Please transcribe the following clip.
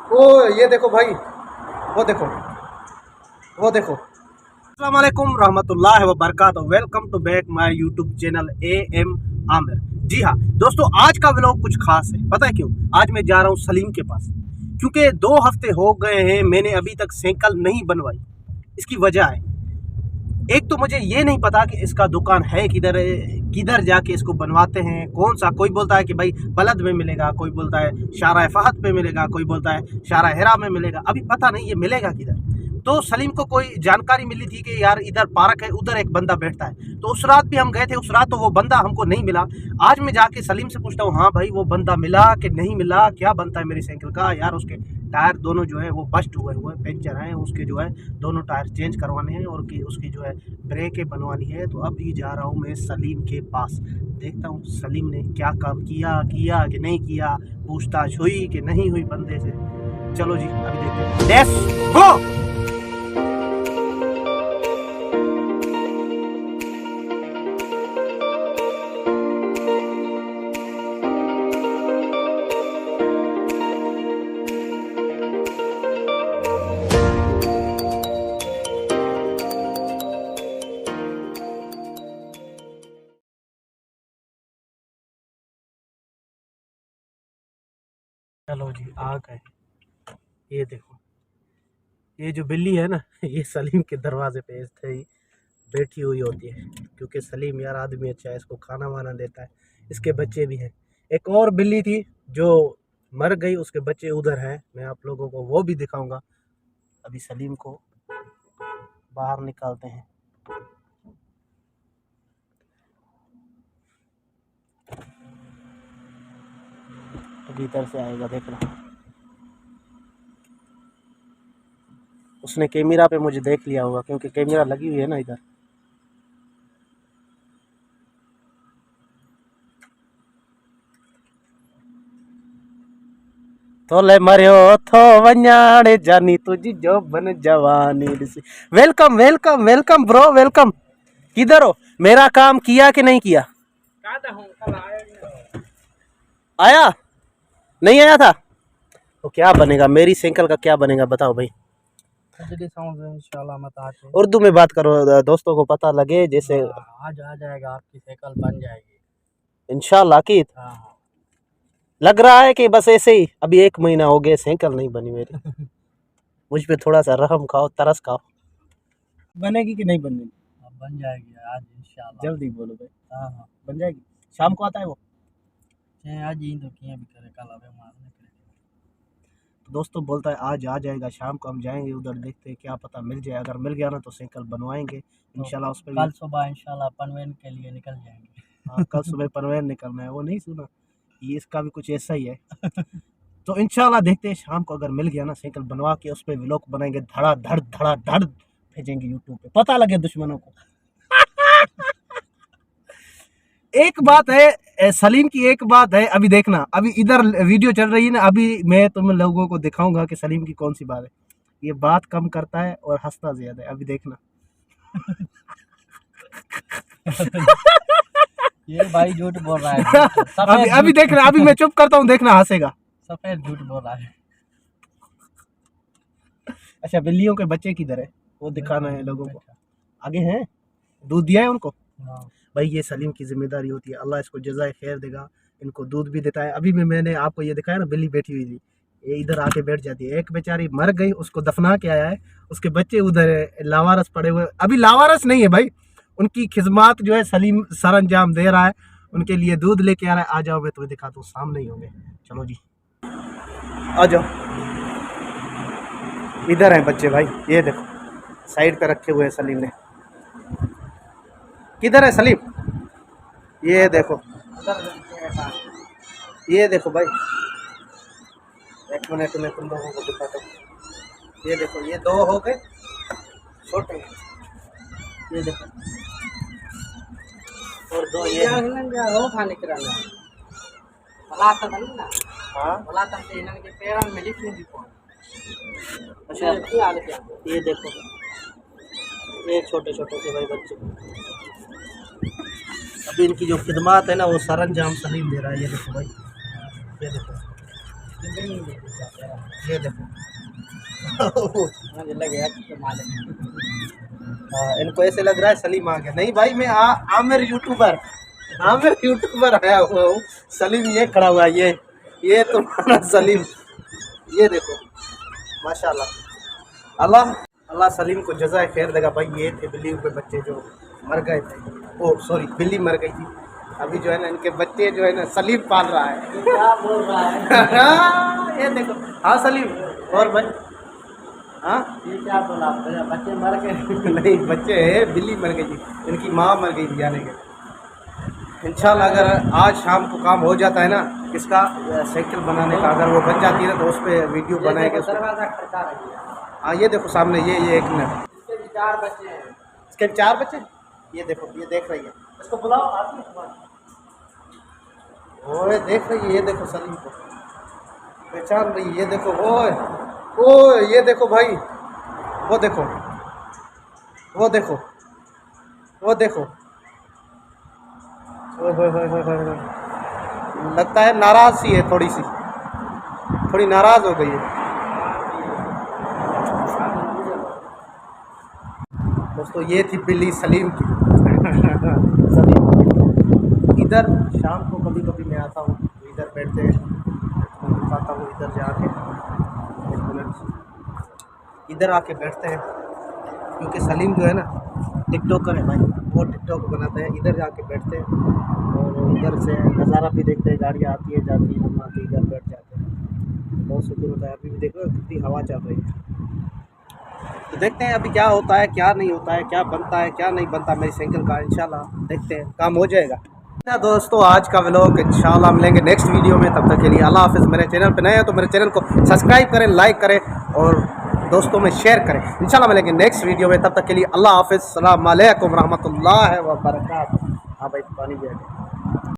ओ ये देखो भाई, वो देखो, वो देखो। अस्सलाम वालेकुम रहमतुल्लाहि व बरकातहू। Welcome to back my YouTube channel AM Aamir. जी हाँ दोस्तों, आज का व्लॉग कुछ खास है। पता है क्यों? आज मैं जा रहा हूँ सलीम के पास, क्योंकि 2 हफ्ते हो गए हैं मैंने अभी तक साइकिल नहीं बनवाई। इसकी वजह है, एक तो मुझे ये नहीं पता कि इसका दुकान है किधर, किधर जाके इसको बनवाते हैं, कौन सा। कोई बोलता है कि भाई बलद में मिलेगा, कोई बोलता है शारा फहद पे मिलेगा, कोई बोलता है शारा हिरा में मिलेगा। अभी पता नहीं ये मिलेगा किधर। तो सलीम को कोई जानकारी मिली थी कि यार इधर पार्क है, उधर एक बंदा बैठता है। तो उस रात भी हम गए थे, उस रात तो वो बंदा हमको नहीं मिला। आज मैं जाके सलीम से पूछता हूँ, हाँ भाई वो बंदा मिला कि नहीं मिला, क्या बनता है मेरी साइकिल का। यार उसके टायर दोनों जो है वो बस्ट हुए हुए पंचर हैं, उसके जो है दोनों टायर चेंज करवाने हैं और कि उसकी जो है ब्रेकें बनवानी है। तो अभी जा रहा हूँ मैं सलीम के पास, देखता हूँ सलीम ने क्या काम किया कि नहीं किया, पूछताछ हुई कि नहीं हुई बंदे से। चलो जी अभी देखते हैं, लेट्स गो। चलो जी आ गए। ये देखो, ये जो बिल्ली है ना ये सलीम के दरवाजे पे ऐसे ही बैठी हुई होती है, क्योंकि सलीम यार आदमी अच्छा है, इसको खाना वाना देता है। इसके बच्चे भी हैं। एक और बिल्ली थी जो मर गई, उसके बच्चे उधर हैं, मैं आप लोगों को वो भी दिखाऊंगा। अभी सलीम को बाहर निकालते हैं। अभी इधर से आएगा, देखना। उसने कैमरा पे मुझे देख लिया होगा, क्योंकि कैमरा लगी हुई है ना इधर। तो ले मरियो थो वन्याड़े जानी तुझी जो बन जवानी दिसी। Welcome welcome welcome bro, welcome. किधर हो? मेरा काम किया कि नहीं किया? आया नहीं आया था तो क्या बनेगा मेरी साइकिल का, क्या बनेगा बताओ भाई। इंशाल्लाह उर्दू में बात करो, दोस्तों को पता लगे। जैसे आज आ जाएगा, आपकी साइकिल बन जाएगी इंशाल्लाह की। लग रहा है कि बस ऐसे ही अभी 1 महीना हो गया साइकिल नहीं बनी मेरी। मुझ पे थोड़ा सा रहम खाओ, तरस खाओ। बनेगी कि नहीं बनेगी? बन जाएगी आज इंशाल्लाह। जल्दी बोलो भाई। हाँ हाँ बन जाएगी। शाम को आता है वो? आज ही तो किए भी करे, कल आवे मारने के लिए। तो दोस्तों बोलता है आज आ जाएगा, शाम को हम जाएंगे उधर, देखते हैं क्या पता मिल जाए। अगर मिल गया ना तो साइकिल बनवाएंगे इंशाल्लाह। उस पर कल सुबह इंशाल्लाह पनवेल के लिए निकल जाएंगे। हाँ कल सुबह परवेन निकलना है, वो नहीं सुना, ये इसका भी कुछ ऐसा ही है। तो इंशाल्लाह देखते हैं शाम को, अगर मिल गया ना साइकिल बनवा के उस पर व्लॉग बनाएंगे, धड़ा धड़ भेजेंगे यूट्यूब पे, पता लगे दुश्मनों को। एक बात है सलीम की, एक बात है, अभी देखना, अभी इधर वीडियो चल रही है ना, अभी मैं तुम लोगों को दिखाऊंगा कि सलीम की कौन सी बात है। ये बात कम करता है और हंसता ज्यादा है, अभी देखना। ये भाई झूठ बोल रहा है। अभी देखना, अभी मैं चुप करता हूँ, देखना हंसेगा। सफेद झूठ बोल रहा है। अच्छा बिल्लियों के बच्चे किधर है वो दिखाना है लोगों को। आगे हैं, दूध दिया है उनको। भाई ये सलीम की जिम्मेदारी होती है, अल्लाह इसको जज़ाए खैर देगा। इनको दूध भी देता है। अभी भी मैंने आपको ये दिखाया ना, बिल्ली बैठी हुई थी, ये इधर आके बैठ जाती है। एक बेचारी मर गई, उसको दफना के आया है, उसके बच्चे उधर है, लावारस पड़े हुए। अभी लावारस नहीं है भाई, उनकी खिदमत जो है सलीम सर अंजाम दे रहा है, उनके लिए दूध लेके आ रहा है। आ जाओ मैं तुम्हें दिखाता हूँ, सामने ही होंगे। चलो जी आ जाओ, इधर है बच्चे भाई, ये देखो साइड पे रखे हुए हैं सलीम ने। किधर है सलीम? ये देखो, ये देखो भाई, एक मिनट में तुम लोगों को दिखाता हूँ। ये देखो, ये 2 हो गए छोटे, ये देखो, और 2 ये वो खाने कराना भला तो नहीं ना। हाँ भला तो इन्होंने के पेड़ में लिख दी कौन। अच्छा, ये देखो, ये छोटे छोटे से भाई बच्चे। अभी इनकी जो खिदमत है ना वो सरंजाम सलीम दे रहा है। ये देखो भाई, ये देखो, ये देखो मुझे लगे तो मालिक इनको ऐसे लग रहा है सलीम आ गया। नहीं भाई, मैं आमिर यूट्यूबर आया हुआ हूँ। सलीम ये खड़ा हुआ है, ये तुम्हारा सलीम। ये देखो माशाल्लाह। अल्लाह अल्लाह सलीम को जज़ाए खैर देगा भाई। ये थे बिल्ली के बच्चे जो मर गए थे। ओ सॉरी, बिल्ली मर गई थी। अभी जो है ना इनके बच्चे जो है ना सलीम पाल रहा है। क्या बोल रहा है? ये देखो। हाँ सलीम, और भाई हाँ ये क्या बोला? बच्चे मर गए? नहीं, बच्चे हैं, बिल्ली मर गई थी, इनकी माँ मर गई थी यानी कि। इंशाल्लाह अगर आज शाम को काम हो जाता है ना इसका साइकिल बनाने का, अगर वो बन जाती है ना तो उस पर वीडियो बनाएंगे। दरवाजा खड़का रही है। हाँ ये देखो सामने, ये एक मिनट। इसके भी 4 बच्चे हैं। इसके 4 बच्चे। ये देखो, ये देख रही है, इसको बुलाओ आती है। ओए देख रही है, ये देखो सलीम को पहचान रही है। ये देखो, ओए ओए ये देखो भाई, वो देखो वो देखो वो देखो। ओए होए होए होए होए होए। लगता है नाराज सी है, थोड़ी नाराज हो गई है। दोस्तों ये थी बिल्ली सलीम की। सलीम इधर शाम को कभी कभी मैं आता हूँ, इधर बैठते हैं, मैं दिखाता हूँ इधर जाके। एक मिनट, इधर आके बैठते हैं क्योंकि सलीम जो है ना टिकटॉकर है भाई, वो टिकटॉक बनाते हैं। इधर जाके बैठते हैं और इधर से नज़ारा भी देखते हैं, गाड़ियाँ आती है जाती है, हम आके इधर बैठ जाते हैं। बहुत सुकून होता है। अभी भी देखो कितनी हवा चल रही है। तो देखते हैं अभी क्या होता है, क्या नहीं होता है, क्या बनता है, क्या नहीं बनता मेरी साइकिल का। इंशाल्लाह देखते हैं, काम हो जाएगा ना। दोस्तों आज का व्लॉग इंशाल्लाह मिलेंगे नेक्स्ट वीडियो में। तब तक के लिए अल्लाह हाफिज़। मेरे चैनल पे नए हैं तो मेरे चैनल को सब्सक्राइब करें, लाइक करें और दोस्तों में शेयर करें। इंशाल्लाह मिलेंगे नेक्स्ट वीडियो में। तब तक के लिए अल्लाह हाफिज़। अस्सलाम वालेकुम रहमतुल्लाहि व बरकातहू। हाँ भाई पानी भी है।